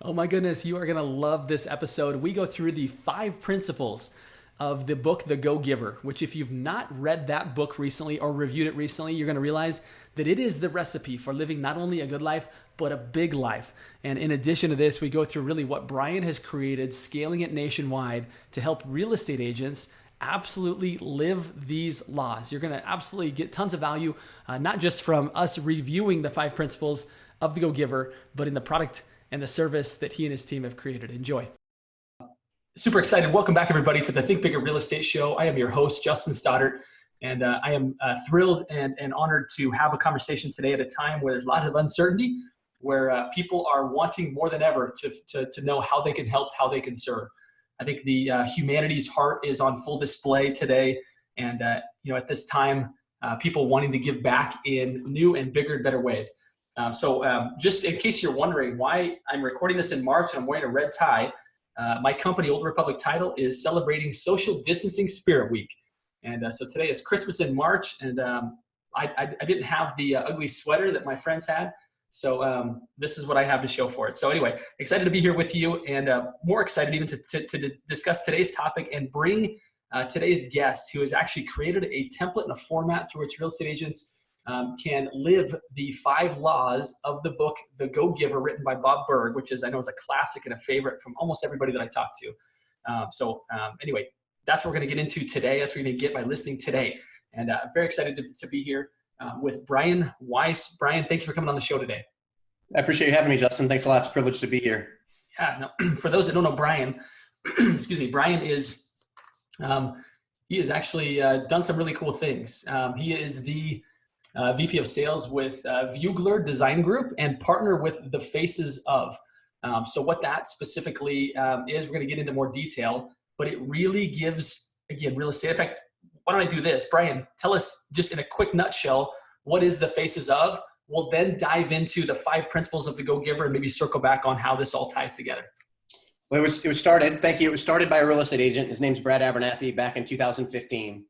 Oh my goodness, you are going to love this episode. We go through the 5 principles of the book, The Go Giver, which, if you've not read that book recently or reviewed it recently, you're going to realize that it is the recipe for living not only a good life, but a big life. And in addition to this, we go through really what Brian has created, scaling it nationwide to help real estate agents absolutely live these laws. You're going to absolutely get tons of value, not just from us reviewing the 5 principles of the Go Giver, but in the product and the service that he and his team have created. Enjoy. Super excited. Welcome back, everybody, to the Think Bigger Real Estate Show. I am your host, Justin Stoddard, and I am thrilled and honored to have a conversation today at a time where there's a lot of uncertainty, where people are wanting more than ever to know how they can help, how they can serve. I think the humanity's heart is on full display today, and at this time, people wanting to give back in new and bigger and better ways. So just in case you're wondering why I'm recording this in March and I'm wearing a red tie, my company, Old Republic Title, is celebrating Social Distancing Spirit Week. And so today is Christmas in March, and I didn't have the ugly sweater that my friends had. So this is what I have to show for it. So anyway, excited to be here with you, and more excited even to discuss today's topic and bring today's guest, who has actually created a template and a format through which real estate agents can live the 5 laws of the book, The Go Giver, written by Bob Burg, which I know is a classic and a favorite from almost everybody that I talk to. Anyway, that's what we're going to get into today. That's what you're going to get by listening today. And I'm very excited to be here with Brian Weiss. Brian, thank you for coming on the show today. I appreciate you having me, Justin. Thanks a lot. It's a privilege to be here. Yeah. No, for those that don't know Brian, excuse me, Brian is he has actually done some really cool things. He is the VP of Sales with Vugler Design Group and partner with the Faces of. So what that specifically is, we're going to get into more detail, but it really gives, again, real estate. In fact, why don't I do this? Brian, tell us just in a quick nutshell, what is the Faces of? We'll then dive into the 5 principles of the Go Giver and maybe circle back on how this all ties together. Well, it was started, thank you. It was started by a real estate agent. His name's Brad Abernathy, back in 2015.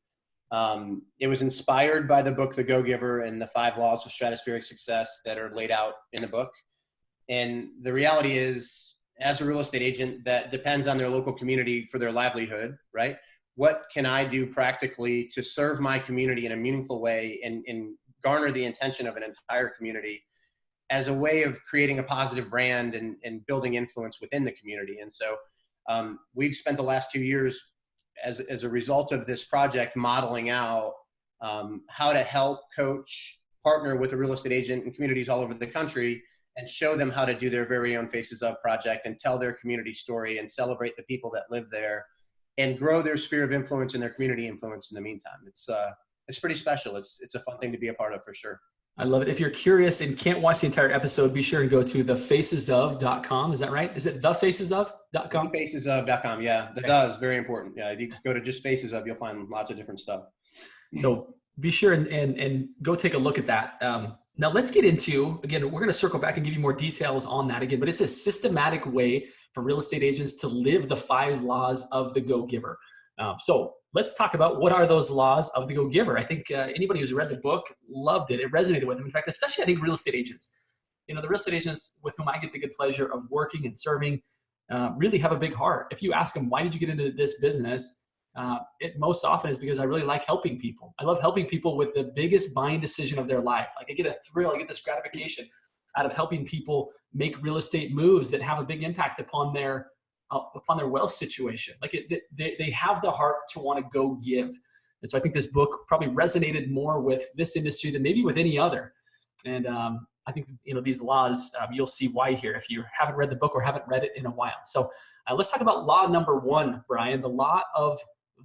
It was inspired by the book, The Go Giver, and the 5 laws of stratospheric success that are laid out in the book. And the reality is, as a real estate agent that depends on their local community for their livelihood, right? What can I do practically to serve my community in a meaningful way and garner the attention of an entire community as a way of creating a positive brand and building influence within the community? And so we've spent the last 2 years as a result of this project modeling out how to help coach, partner with a real estate agent in communities all over the country and show them how to do their very own Faces Of project and tell their community story and celebrate the people that live there and grow their sphere of influence and their community influence in the meantime. It's pretty special. It's a fun thing to be a part of, for sure. I love it. If you're curious and can't watch the entire episode, be sure and go to thefacesof.com. Is that right? Is it thefacesof.com? Facesof.com. Yeah. The Okay. is very important. Yeah. If you go to just Faces Of, you'll find lots of different stuff. So be sure and go take a look at that. Now let's get into, again, we're going to circle back and give you more details on that again, but it's a systematic way for real estate agents to live the 5 laws of the Go Giver. So let's talk about what are those laws of the Go Giver. I think anybody who's read the book loved it. It resonated with them. In fact, especially I think real estate agents. The real estate agents with whom I get the good pleasure of working and serving really have a big heart. If you ask them, why did you get into this business? It most often is because I really like helping people. I love helping people with the biggest buying decision of their life. Like I get a thrill, I get this gratification out of helping people make real estate moves that have a big impact upon their wealth situation. Like they have the heart to want to go give. And so I think this book probably resonated more with this industry than maybe with any other. And I think, these laws, you'll see why here if you haven't read the book or haven't read it in a while. So let's talk about law number 1, Brian, the law of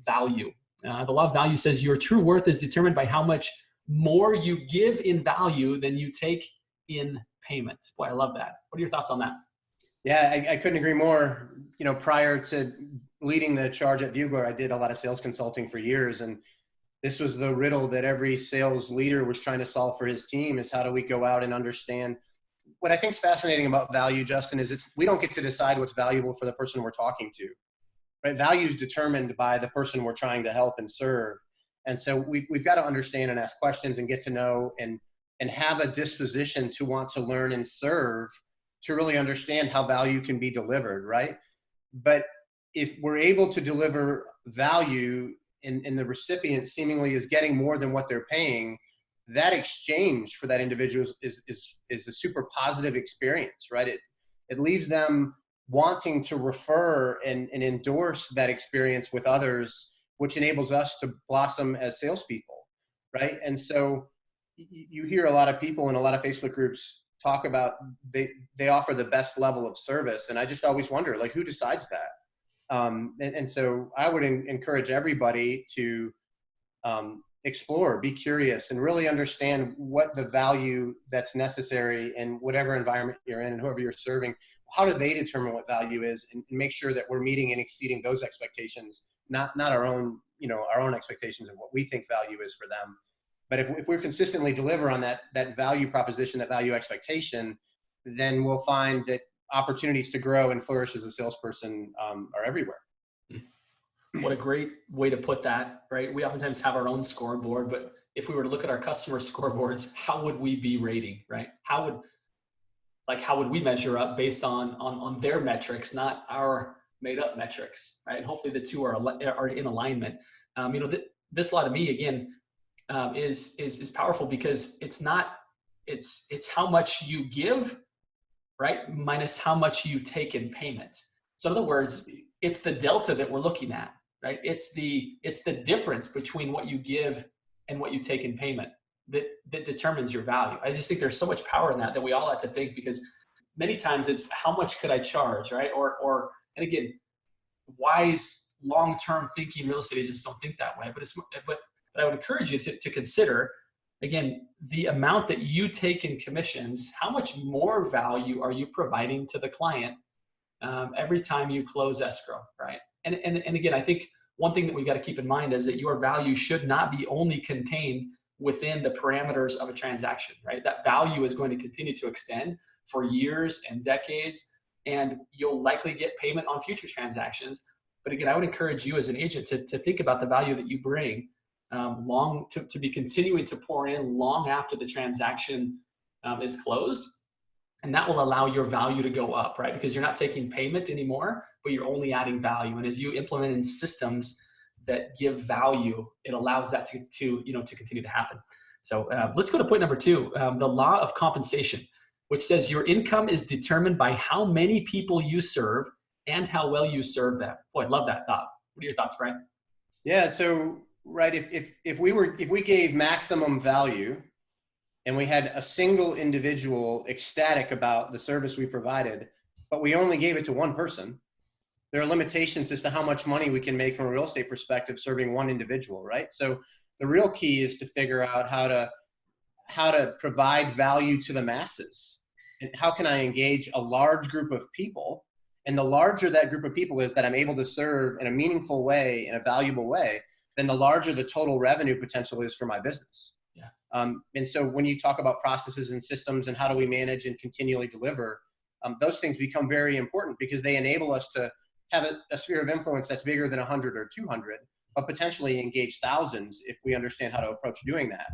value. The law of value says your true worth is determined by how much more you give in value than you take in payment. Boy, I love that. What are your thoughts on that? Yeah, I couldn't agree more. Prior to leading the charge at Vugler, I did a lot of sales consulting for years. And this was the riddle that every sales leader was trying to solve for his team, is how do we go out and understand. What I think is fascinating about value, Justin, is we don't get to decide what's valuable for the person we're talking to. Right? Value is determined by the person we're trying to help and serve. And so we've got to understand and ask questions and get to know and have a disposition to want to learn and serve to really understand how value can be delivered, right? But if we're able to deliver value and the recipient seemingly is getting more than what they're paying, that exchange for that individual is a super positive experience, right? It leaves them wanting to refer and endorse that experience with others, which enables us to blossom as salespeople, right? And so you hear a lot of people in a lot of Facebook groups talk about they offer the best level of service, and I just always wonder, like, who decides that? And so I would encourage everybody to explore, be curious, and really understand what the value that's necessary in whatever environment you're in and whoever you're serving. How do they determine what value is, and make sure that we're meeting and exceeding those expectations, not our own, our own expectations of what we think value is for them. But if we're consistently deliver on that value proposition, that value expectation, then we'll find that opportunities to grow and flourish as a salesperson are everywhere. What a great way to put that, right? We oftentimes have our own scoreboard, but if we were to look at our customer scoreboards, how would we be rating, right? How would we measure up based on their metrics, not our made up metrics, right? And hopefully the two are in alignment. This law to me, again, is powerful because it's how much you give, right, minus how much you take in payment. So in other words, it's the delta that we're looking at, right? It's the difference between what you give and what you take in payment that determines your value. I just think there's so much power in that we all have to think, because many times it's how much could I charge, right? And again, wise long-term thinking real estate agents don't think that way, but I would encourage you to consider, again, the amount that you take in commissions. How much more value are you providing to the client every time you close escrow, right? And again, I think one thing that we've got to keep in mind is that your value should not be only contained within the parameters of a transaction, right? That value is going to continue to extend for years and decades, and you'll likely get payment on future transactions. But again, I would encourage you as an agent to think about the value that you bring to be continuing to pour in long after the transaction is closed. And that will allow your value to go up, right? Because you're not taking payment anymore, but you're only adding value. And as you implement in systems that give value, it allows that to continue to happen. So let's go to point number 2, the law of compensation, which says your income is determined by how many people you serve and how well you serve them. Boy, I love that thought. What are your thoughts, Brian? Yeah. So, right. If we gave maximum value and we had a single individual ecstatic about the service we provided, but we only gave it to one person, there are limitations as to how much money we can make from a real estate perspective serving one individual, right? So the real key is to figure out how to provide value to the masses, and how can I engage a large group of people. And the larger that group of people is that I'm able to serve in a meaningful way, in a valuable way, then the larger the total revenue potential is for my business. Yeah. And so when you talk about processes and systems and how do we manage and continually deliver, those things become very important, because they enable us to have a sphere of influence that's bigger than 100 or 200, but potentially engage thousands if we understand how to approach doing that.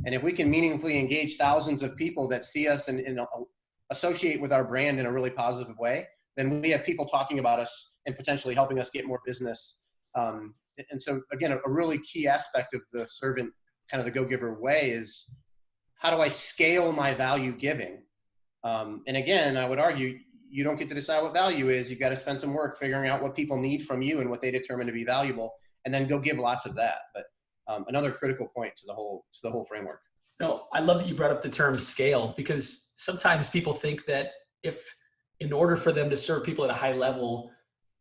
And if we can meaningfully engage thousands of people that see us and associate with our brand in a really positive way, then we have people talking about us and potentially helping us get more business. And so again, a really key aspect of the servant, kind of the go-giver way, is how do I scale my value giving? And again, I would argue you don't get to decide what value is. You've got to spend some work figuring out what people need from you and what they determine to be valuable, and then go give lots of that. But another critical point to the whole framework. No, I love that you brought up the term scale, because sometimes people think that in order for them to serve people at a high level,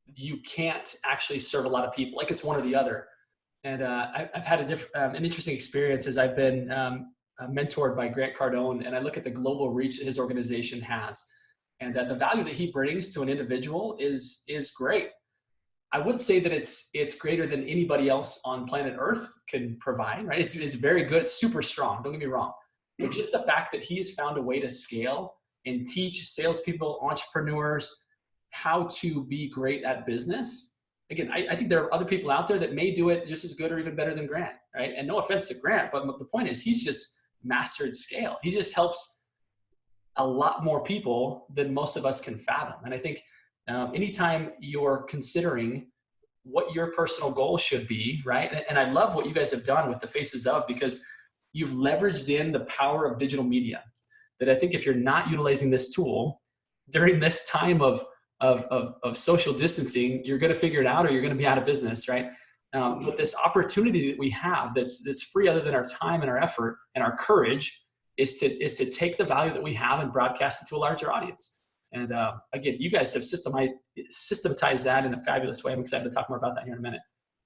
you can't actually serve a lot of people. Like it's one or the other. And I've had an interesting experience as I've been mentored by Grant Cardone, and I look at the global reach that his organization has, and that the value that he brings to an individual is great. I would say that it's greater than anybody else on planet Earth can provide, right? It's very good, super strong, don't get me wrong. But just the fact that he has found a way to scale and teach salespeople, entrepreneurs, how to be great at business. Again, I think there are other people out there that may do it just as good or even better than Grant, right? And no offense to Grant, but the point is he's just mastered scale. He just helps a lot more people than most of us can fathom. And I think anytime you're considering what your personal goal should be, right? And I love what you guys have done with the Faces of, because you've leveraged in the power of digital media. That I think if you're not utilizing this tool during this time of social distancing, you're going to figure it out or you're going to be out of business, right? But this opportunity that we have that's free other than our time and our effort and our courage is to take the value that we have and broadcast it to a larger audience. And again, you guys have systematized that in a fabulous way. I'm excited to talk more about that here in a minute.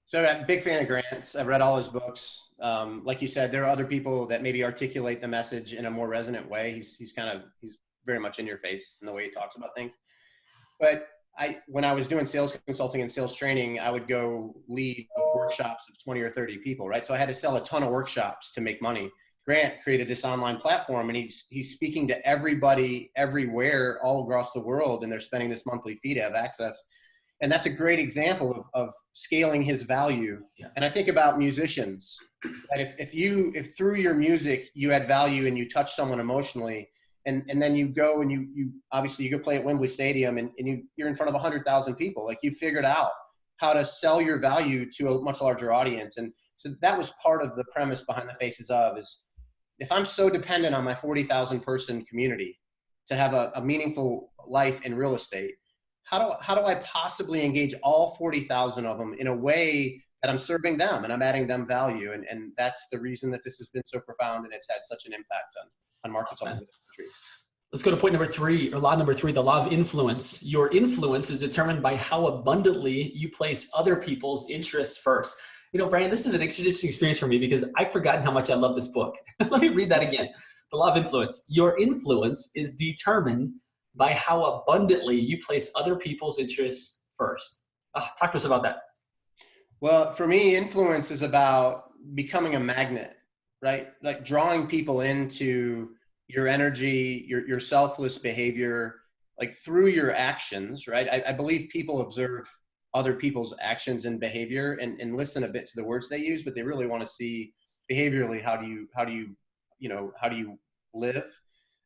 So I'm a big fan of Grant's. I've read all his books. Like you said, there are other people that maybe articulate the message in a more resonant way. He's very much in your face in the way he talks about things. But when I was doing sales consulting and sales training, I would go lead workshops of 20 or 30 people, right? So I had to sell a ton of workshops to make money. Grant created this online platform, and he's speaking to everybody everywhere all across the world, and they're spending this monthly fee to have access. And that's a great example of scaling his value. Yeah. And I think about musicians, that if through your music you add value and you touch someone emotionally, and then you go and you obviously you go play at Wembley Stadium and you're in front of 100,000 people, like you figured out how to sell your value to a much larger audience. And so that was part of the premise behind the Faces of, is if I'm so dependent on my 40,000 person community to have a meaningful life in real estate, how do I possibly engage all 40,000 of them in a way that I'm serving them and I'm adding them value? And that's the reason that this has been so profound and it's had such an impact on markets all over the country. Let's go to point number 3, or law number 3, the law of influence. Your influence is determined by how abundantly you place other people's interests first. You know, Brian, this is an interesting experience for me because I've forgotten how much I love this book. Let me read that again. The law of influence. Your influence is determined by how abundantly you place other people's interests first. Talk to us about that. Well, for me, influence is about becoming a magnet, right? Like drawing people into your energy, your selfless behavior, like through your actions, right? I believe people observe other people's actions and behavior and listen a bit to the words they use, but they really want to see behaviorally, how do you live?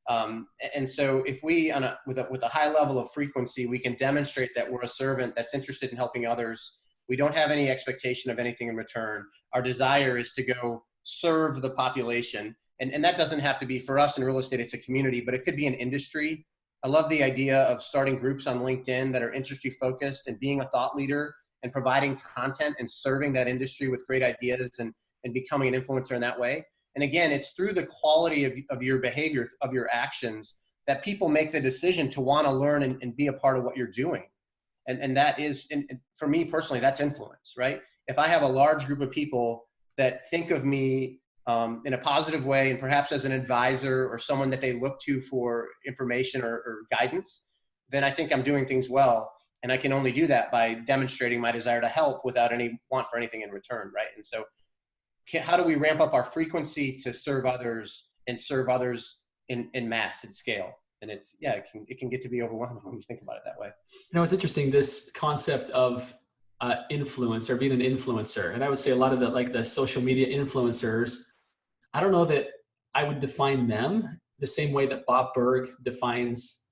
And so if we, with a high level of frequency, we can demonstrate that we're a servant that's interested in helping others. We don't have any expectation of anything in return. Our desire is to go serve the population. And that doesn't have to be, for us in real estate, it's a community, but it could be an industry. I love the idea of starting groups on LinkedIn that are industry focused and being a thought leader and providing content and serving that industry with great ideas and becoming an influencer in that way. And again, it's through the quality of your behavior, of your actions, that people make the decision to want to learn and be a part of what you're doing. And that is, and for me personally, that's influence, right? If I have a large group of people that think of me in a positive way and perhaps as an advisor or someone that they look to for information or guidance, then I think I'm doing things well. And I can only do that by demonstrating my desire to help without any want for anything in return, right? And so how do we ramp up our frequency to serve others and serve others in mass and scale? And it can get to be overwhelming when you think about it that way. You know, it's interesting, this concept of influence or being an influencer. And I would say a lot of the social media influencers, I don't know that I would define them the same way that Bob Berg defines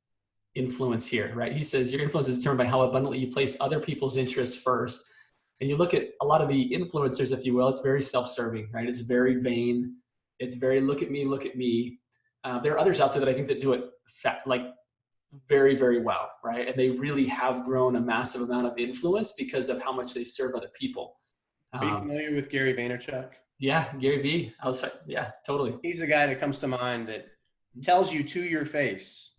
influence here, right? He says your influence is determined by how abundantly you place other people's interests first. And you look at a lot of the influencers, if you will, it's very self-serving, right? It's very vain. It's very look at me, look at me. There are others out there that I think that do it very, very well, right? And they really have grown a massive amount of influence because of how much they serve other people. Are you familiar with Gary Vaynerchuk? Yeah, Gary V. Yeah, totally. He's the guy that comes to mind that tells you to your face,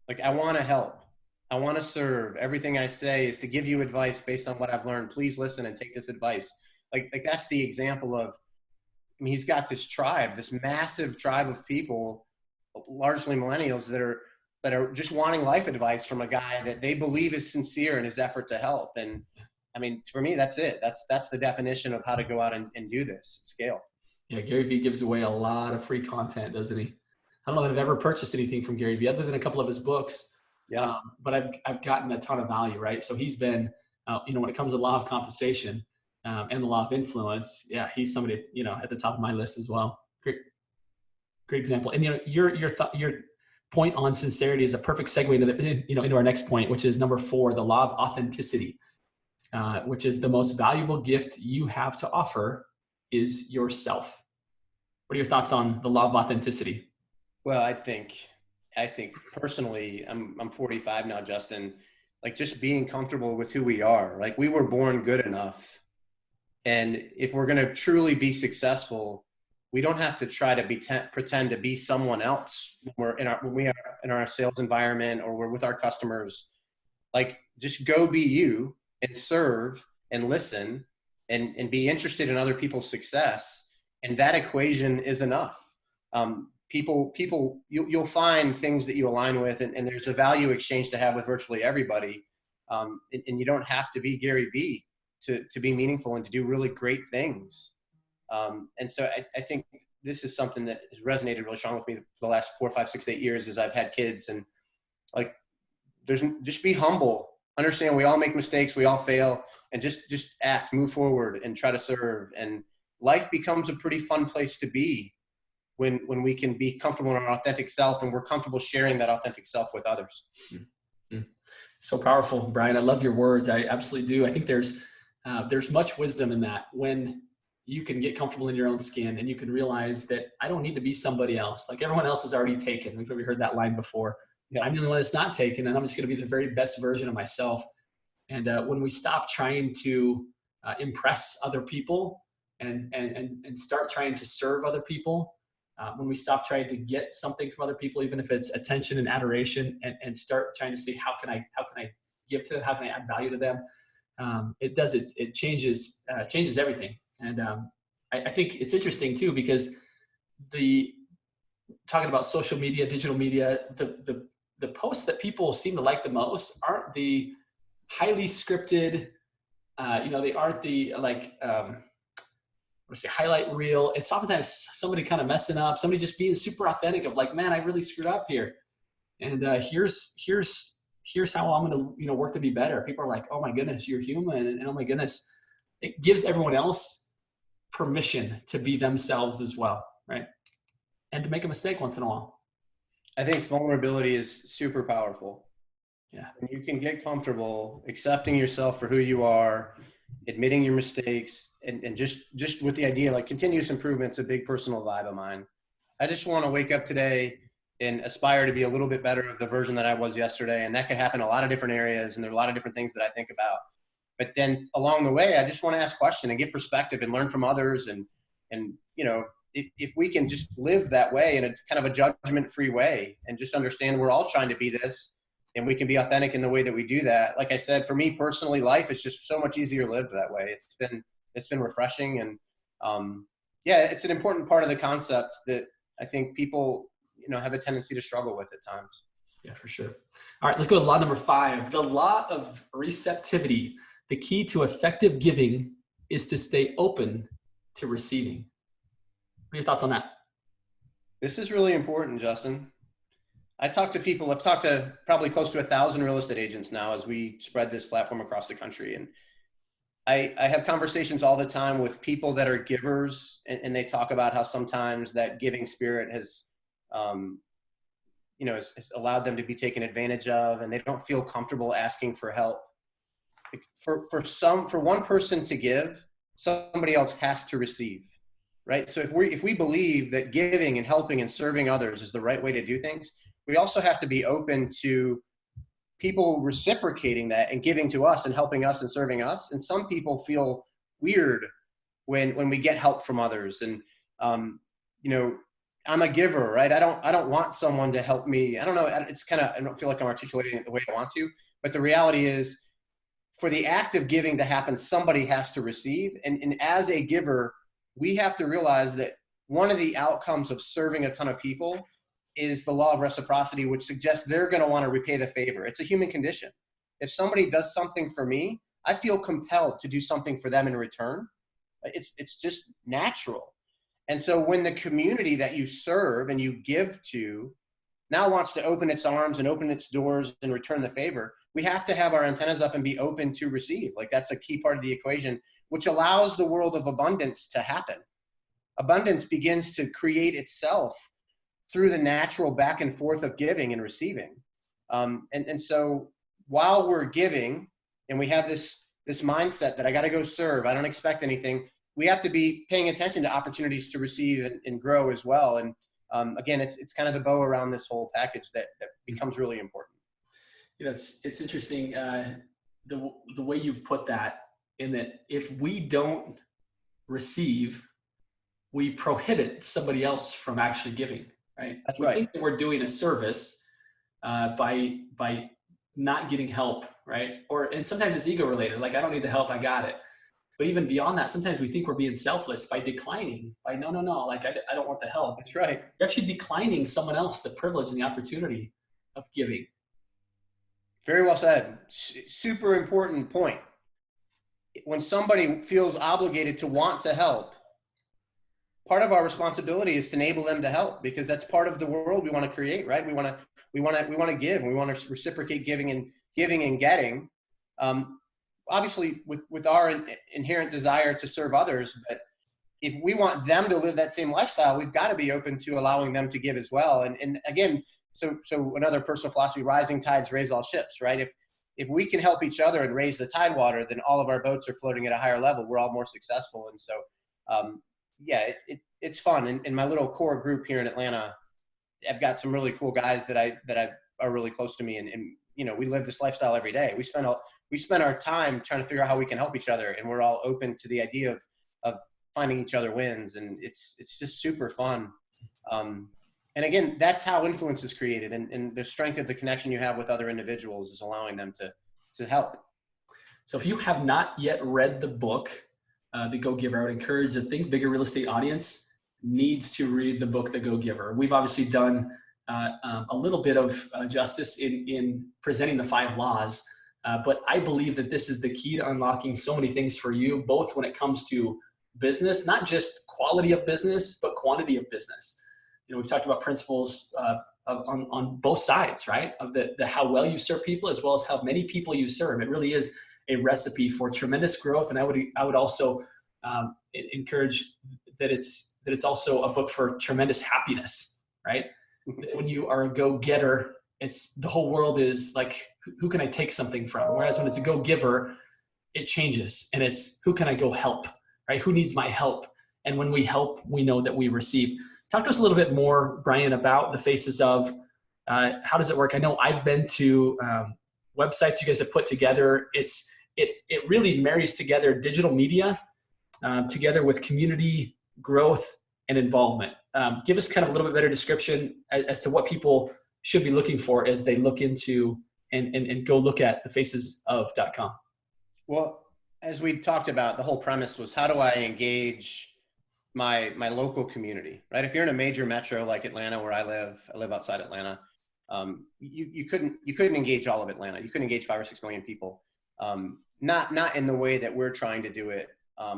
like, I want to help. I want to serve. Everything I say is to give you advice based on what I've learned. Please listen and take this advice. Like that's the example of, I mean, he's got this tribe, this massive tribe of people, largely millennials, that are just wanting life advice from a guy that they believe is sincere in his effort to help. And I mean, for me, that's it. That's the definition of how to go out and do this scale. Yeah, Gary Vee gives away a lot of free content, doesn't he? I don't know that I've ever purchased anything from Gary Vee other than a couple of his books. Yeah. But I've gotten a ton of value, right? So he's been, when it comes to law of compensation and the law of influence, yeah, he's somebody, point on sincerity is a perfect segue into our next point, which is number 4, the law of authenticity, which is the most valuable gift you have to offer is yourself. What are your thoughts on the law of authenticity? Well, I think personally, I'm 45 now, Justin. Like, just being comfortable with who we are. Like, we were born good enough, and if we're going to truly be successful, we don't have to try to pretend to be someone else when we are in our sales environment or we're with our customers. Like, just go be you and serve and listen and be interested in other people's success, and that equation is enough. You'll find things that you align with, and there's a value exchange to have with virtually everybody. And you don't have to be Gary Vee to be meaningful and to do really great things. And so I think this is something that has resonated really strong with me for the last 4, 5, 6, 8 years as I've had kids. And like, just be humble, understand we all make mistakes, we all fail, and just act, move forward, and try to serve. And life becomes a pretty fun place to be when we can be comfortable in our authentic self, and we're comfortable sharing that authentic self with others. Mm-hmm. So powerful, Brian. I love your words. I absolutely do. I think there's much wisdom in that, when you can get comfortable in your own skin and you can realize that I don't need to be somebody else. Like, everyone else is already taken. We've probably heard that line before. Yeah. I'm the only one that's not taken, and I'm just going to be the very best version of myself. And when we stop trying to impress other people and start trying to serve other people, when we stop trying to get something from other people, even if it's attention and adoration, and start trying to see how can I give to them, how can I add value to them, it changes everything. And I think it's interesting too, because talking about social media, digital media, the posts that people seem to like the most aren't the highly scripted, they aren't the highlight reel. It's oftentimes somebody kind of messing up, somebody just being super authentic of like, man, I really screwed up here. And here's how I'm going to, work to be better. People are like, oh my goodness, you're human. And oh my goodness, it gives everyone else permission to be themselves as well. Right. And to make a mistake once in a while. I think vulnerability is super powerful. Yeah. And you can get comfortable accepting yourself for who you are, admitting your mistakes, and just with the idea, like, continuous improvement's a big personal vibe of mine. I just want to wake up today and aspire to be a little bit better of the version that I was yesterday. And that could happen in a lot of different areas, and there are a lot of different things that I think about. But then along the way, I just want to ask questions and get perspective and learn from others. And if we can just live that way in a kind of a judgment-free way, and just understand we're all trying to be this, and we can be authentic in the way that we do that. Like I said, for me personally, life is just so much easier lived that way. It's been refreshing. And it's an important part of the concept that I think people, have a tendency to struggle with at times. Yeah, for sure. All right, let's go to law number 5, the law of receptivity. The key to effective giving is to stay open to receiving. What are your thoughts on that? This is really important, Justin. I've talked to probably close to 1,000 real estate agents now as we spread this platform across the country. And I have conversations all the time with people that are givers, and they talk about how sometimes that giving spirit has allowed them to be taken advantage of, and they don't feel comfortable asking for help. For one person to give, somebody else has to receive, right? So if we believe that giving and helping and serving others is the right way to do things, we also have to be open to people reciprocating that and giving to us and helping us and serving us. And some people feel weird when we get help from others. And I'm a giver, right? I don't want someone to help me. I don't know. I don't feel like I'm articulating it the way I want to. But the reality is, for the act of giving to happen, somebody has to receive. And as a giver, we have to realize that one of the outcomes of serving a ton of people is the law of reciprocity, which suggests they're going to want to repay the favor. It's a human condition. If somebody does something for me, I feel compelled to do something for them in return. It's just natural. And so when the community that you serve and you give to now wants to open its arms and open its doors and return the favor, we have to have our antennas up and be open to receive. Like, that's a key part of the equation, which allows the world of abundance to happen. Abundance begins to create itself through the natural back and forth of giving and receiving. And so while we're giving and we have this mindset that I got to go serve, I don't expect anything, we have to be paying attention to opportunities to receive and grow as well. And again, it's kind of the bow around this whole package that becomes really important. You know, it's interesting the way you've put that, in that if we don't receive, we prohibit somebody else from actually giving, right? That's we right. think that we're doing a service by not getting help, right? And sometimes it's ego related, like I don't need the help, I got it. But even beyond that, sometimes we think we're being selfless by declining, by no, like I don't want the help. That's right. You're actually declining someone else the privilege and the opportunity of giving. Very well said. Super important point. When somebody feels obligated to want to help, part of our responsibility is to enable them to help, because that's part of the world we want to create, right? We want to give, and we want to reciprocate giving and getting. Obviously, with our inherent desire to serve others, but if we want them to live that same lifestyle, we've got to be open to allowing them to give as well. And again, so another personal philosophy: rising tides raise all ships, right? If we can help each other and raise the tide water, then all of our boats are floating at a higher level. We're all more successful. And so, yeah, it's fun. In my little core group here in Atlanta, I've got some really cool guys that are really close to me, and you know, we live this lifestyle every day. We spend our time trying to figure out how we can help each other, and we're all open to the idea of finding each other wins, and it's just super fun. And again, that's how influence is created, and the strength of the connection you have with other individuals is allowing them to help. So if you have not yet read the book, The Go-Giver, I would encourage the Think Bigger Real Estate audience needs to read the book, The Go-Giver. We've obviously done a little bit of justice in presenting the 5 laws, but I believe that this is the key to unlocking so many things for you, both when it comes to business, not just quality of business, but quantity of business. You know, we've talked about principles on both sides, right? Of the how well you serve people, as well as how many people you serve. It really is a recipe for tremendous growth. And I would also encourage that it's also a book for tremendous happiness, right? When you are a go-getter, it's the whole world is like, who can I take something from? Whereas when it's a go-giver, it changes, and it's who can I go help, right? Who needs my help? And when we help, we know that we receive. Talk to us a little bit more, Brian, about the faces of how does it work? I know I've been to websites you guys have put together. It really marries together digital media together with community growth and involvement. Give us kind of a little bit better description as to what people should be looking for as they look into and go look at thefacesOf.com. Well, as we talked about, the whole premise was, how do I engage my local community, right? If you're in a major metro like Atlanta, where I live outside Atlanta, you couldn't engage all of Atlanta. You couldn't engage 5 or 6 million people. Not in the way that we're trying to do it,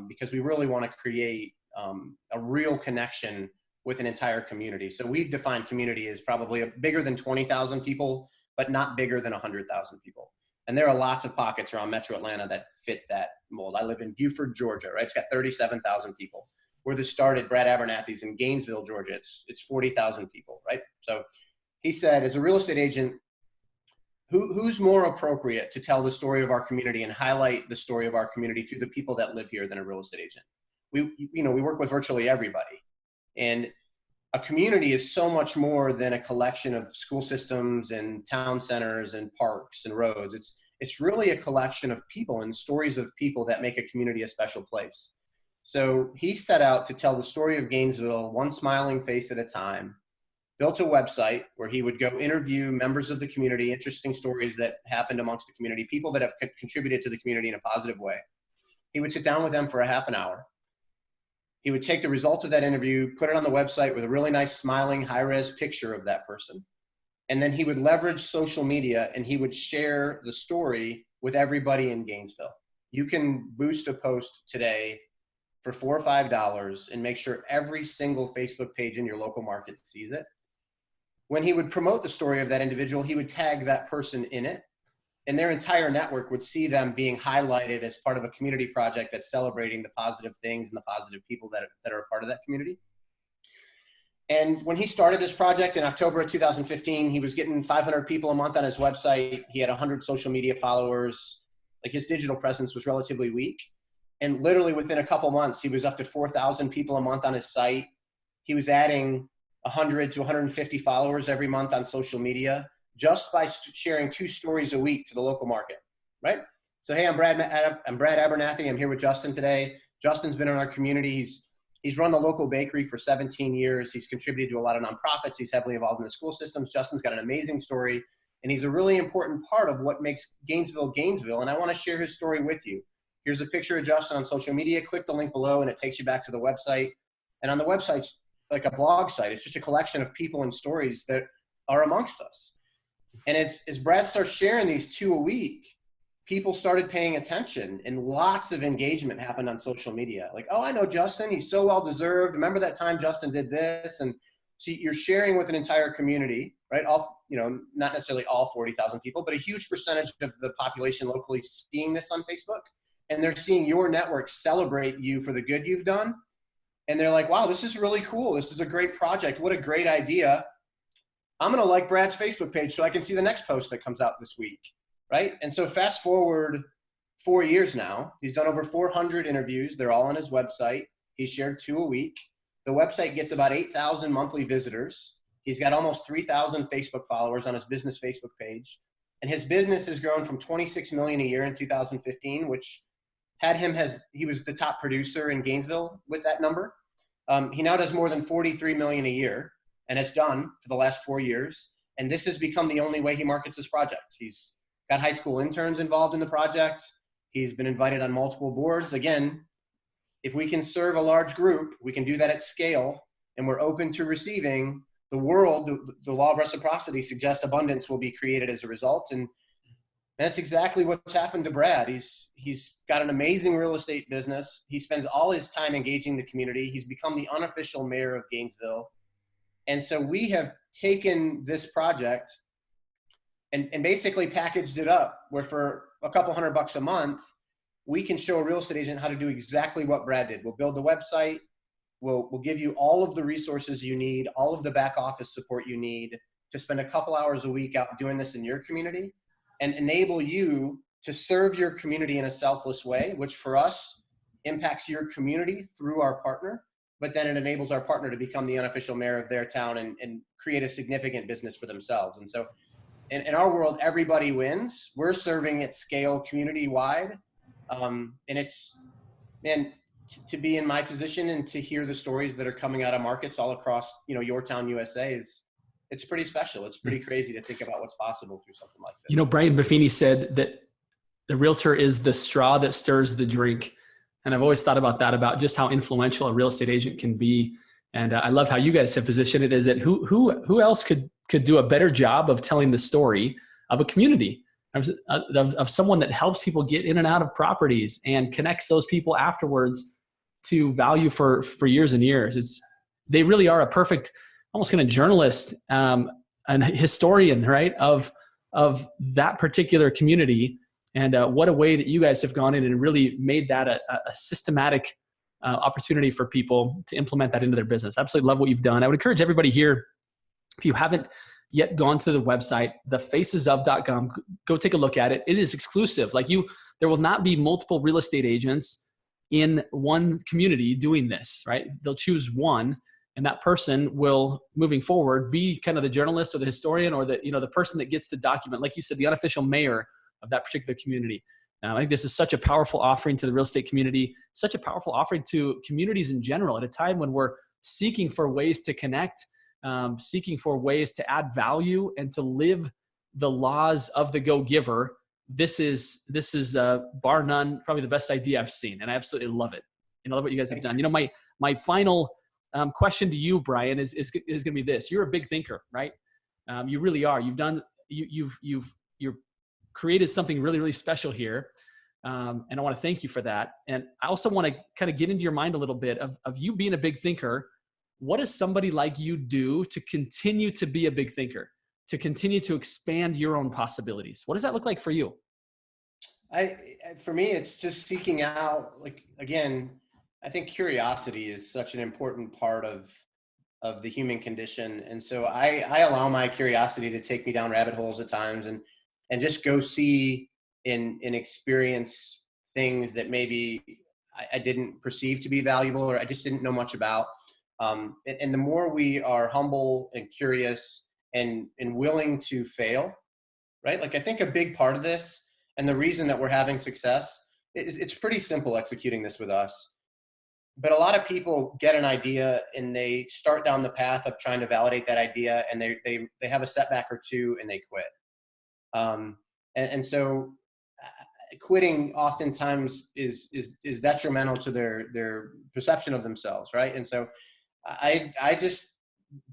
because we really want to create a real connection with an entire community. So we've defined community as probably bigger than 20,000 people, but not bigger than 100,000 people. And there are lots of pockets around Metro Atlanta that fit that mold. I live in Buford, Georgia, right? It's got 37,000 people. Where this started, Brad Abernathy's in Gainesville, Georgia. It's 40,000 people, right? So he said, as a real estate agent, who's more appropriate to tell the story of our community and highlight the story of our community through the people that live here than a real estate agent? We work with virtually everybody. And a community is so much more than a collection of school systems and town centers and parks and roads. It's really a collection of people and stories of people that make a community a special place. So he set out to tell the story of Gainesville, one smiling face at a time, built a website where he would go interview members of the community, interesting stories that happened amongst the community, people that have contributed to the community in a positive way. He would sit down with them for a half an hour. He would take the results of that interview, put it on the website with a really nice smiling high-res picture of that person. And then he would leverage social media and he would share the story with everybody in Gainesville. You can boost a post today for $4 or $5 and make sure every single Facebook page in your local market sees it. When he would promote the story of that individual, he would tag that person in it, and their entire network would see them being highlighted as part of a community project that's celebrating the positive things and the positive people that are a part of that community. And when he started this project in October of 2015, he was getting 500 people a month on his website. He had 100 social media followers. Like, his digital presence was relatively weak. And literally within a couple months, he was up to 4,000 people a month on his site. He was adding 100 to 150 followers every month on social media just by sharing 2 stories a week to the local market, right? So, hey, I'm Brad Abernathy. I'm here with Justin today. Justin's been in our community. He's run the local bakery for 17 years. He's contributed to a lot of nonprofits. He's heavily involved in the school systems. Justin's got an amazing story, and he's a really important part of what makes Gainesville, Gainesville. And I want to share his story with you. Here's a picture of Justin on social media. Click the link below, and it takes you back to the website. And on the website's like a blog site. It's just a collection of people and stories that are amongst us. And as Brad starts sharing these 2 a week, people started paying attention, and lots of engagement happened on social media. Like, oh, I know Justin. He's so well deserved. Remember that time Justin did this? And so you're sharing with an entire community, right? All, not necessarily all 40,000 people, but a huge percentage of the population locally seeing this on Facebook. And they're seeing your network celebrate you for the good you've done. And they're like, wow, this is really cool. This is a great project. What a great idea. I'm going to like Brad's Facebook page so I can see the next post that comes out this week. Right? And so fast forward 4 years now, he's done over 400 interviews. They're all on his website. He's shared 2 a week. The website gets about 8,000 monthly visitors. He's got almost 3,000 Facebook followers on his business Facebook page. And his business has grown from 26 million a year in 2015, which he was the top producer in Gainesville with that number. He now does more than 43 million a year, and it's done for the last 4 years. And this has become the only way he markets his project. He's got high school interns involved in the project. He's been invited on multiple boards. Again, if we can serve a large group, we can do that at scale, and we're open to receiving. The world, the law of reciprocity suggests abundance will be created as a result. And that's exactly what's happened to Brad. He's got an amazing real estate business. He spends all his time engaging the community. He's become the unofficial mayor of Gainesville. And so we have taken this project and basically packaged it up where for a couple $100 a month, we can show a real estate agent how to do exactly what Brad did. We'll build the website. We'll give you all of the resources you need, all of the back office support you need to spend a couple hours a week out doing this in your community and enable you to serve your community in a selfless way, which for us impacts your community through our partner, but then it enables our partner to become the unofficial mayor of their town and create a significant business for themselves. And so in our world, everybody wins. We're serving at scale community-wide. And it's, man, to be in my position and to hear the stories that are coming out of markets all across, your town, USA, it's pretty special. It's pretty crazy to think about what's possible through something like this. Brian Buffini said that the realtor is the straw that stirs the drink. And I've always thought about that, about just how influential a real estate agent can be. And I love how you guys have positioned it, is that who else could do a better job of telling the story of a community, of someone that helps people get in and out of properties and connects those people afterwards to value for years and years. They really are a perfect, almost kind of journalist, and historian, right, of that particular community. And what a way that you guys have gone in and really made that a systematic opportunity for people to implement that into their business. Absolutely love what you've done. I would encourage everybody here, if you haven't yet gone to the website, thefacesof.com, go take a look at it. It is exclusive. There will not be multiple real estate agents in one community doing this, right? They'll choose one, and that person will, moving forward, be kind of the journalist or the historian or the person that gets to document, like you said, the unofficial mayor of that particular community. I think this is such a powerful offering to the real estate community, such a powerful offering to communities in general at a time when we're seeking for ways to connect, seeking for ways to add value and to live the laws of the go-giver. This is bar none, probably the best idea I've seen, and I absolutely love it. And I love what you guys have done. My final question to you, Brian, is going to be this: you're a big thinker, right? You really are. You've created something really, really special here. And I want to thank you for that. And I also want to kind of get into your mind a little bit of you being a big thinker. What does somebody like you do to continue to be a big thinker, to continue to expand your own possibilities? What does that look like for you? For me, it's just seeking out, again, I think curiosity is such an important part of of the human condition. And so I allow my curiosity to take me down rabbit holes at times, and just go see and experience things that maybe I didn't perceive to be valuable, or I just didn't know much about. And the more we are humble and curious and willing to fail, right? Like, I think a big part of this, and the reason that we're having success, is it's pretty simple executing this with us. But a lot of people get an idea and they start down the path of trying to validate that idea, and they have a setback or two and they quit. And so quitting oftentimes is detrimental to their perception of themselves, right? And so I just,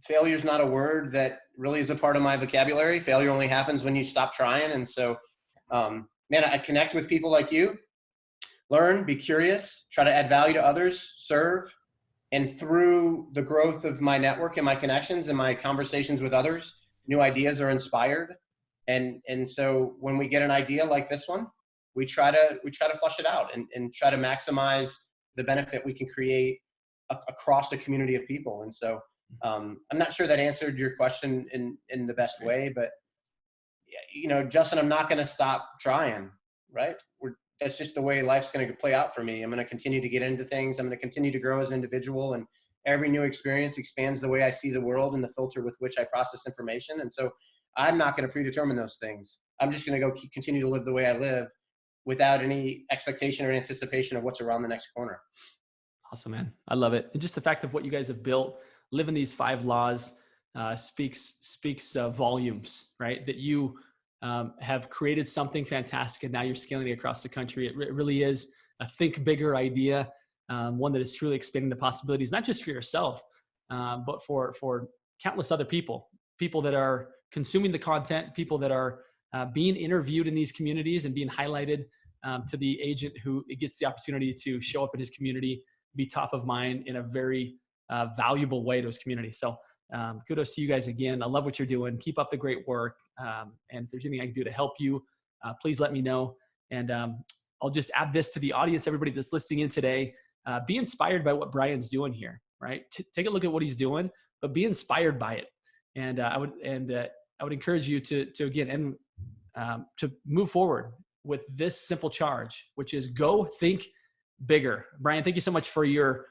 failure is not a word that really is a part of my vocabulary. Failure only happens when you stop trying. And so, man, I connect with people like you, learn, be curious, try to add value to others, serve. And through the growth of my network and my connections and my conversations with others, new ideas are inspired. And so when we get an idea like this one, we try to flush it out and try to maximize the benefit we can create across a community of people. And so I'm not sure that answered your question in the best way, but Justin, I'm not going to stop trying, right? That's just the way life's going to play out for me. I'm going to continue to get into things. I'm going to continue to grow as an individual, and every new experience expands the way I see the world and the filter with which I process information. And so I'm not going to predetermine those things. I'm just going to go continue to live the way I live without any expectation or anticipation of what's around the next corner. Awesome, man. I love it. And just the fact of what you guys have built, living these 5 laws, speaks volumes, right? That you have created something fantastic, and now you're scaling it across the country. It really is a think bigger idea, one that is truly expanding the possibilities, not just for yourself, but for countless other people that are consuming the content, people that are being interviewed in these communities and being highlighted to the agent who gets the opportunity to show up in his community, be top of mind in a very valuable way to his community. So kudos to you guys again. I love what you're doing. Keep up the great work. And if there's anything I can do to help you, please let me know. And I'll just add this to the audience, everybody that's listening in today. Be inspired by what Brian's doing here, right? Take a look at what he's doing, but be inspired by it. And I would encourage you to again, to move forward with this simple charge, which is go think bigger. Brian, thank you so much for your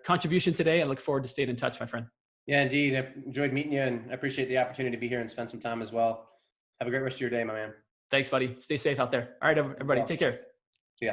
contribution today. I look forward to staying in touch, my friend. Yeah, indeed. I enjoyed meeting you, and I appreciate the opportunity to be here and spend some time as well. Have a great rest of your day, my man. Thanks, buddy. Stay safe out there. All right, everybody, take care. See ya.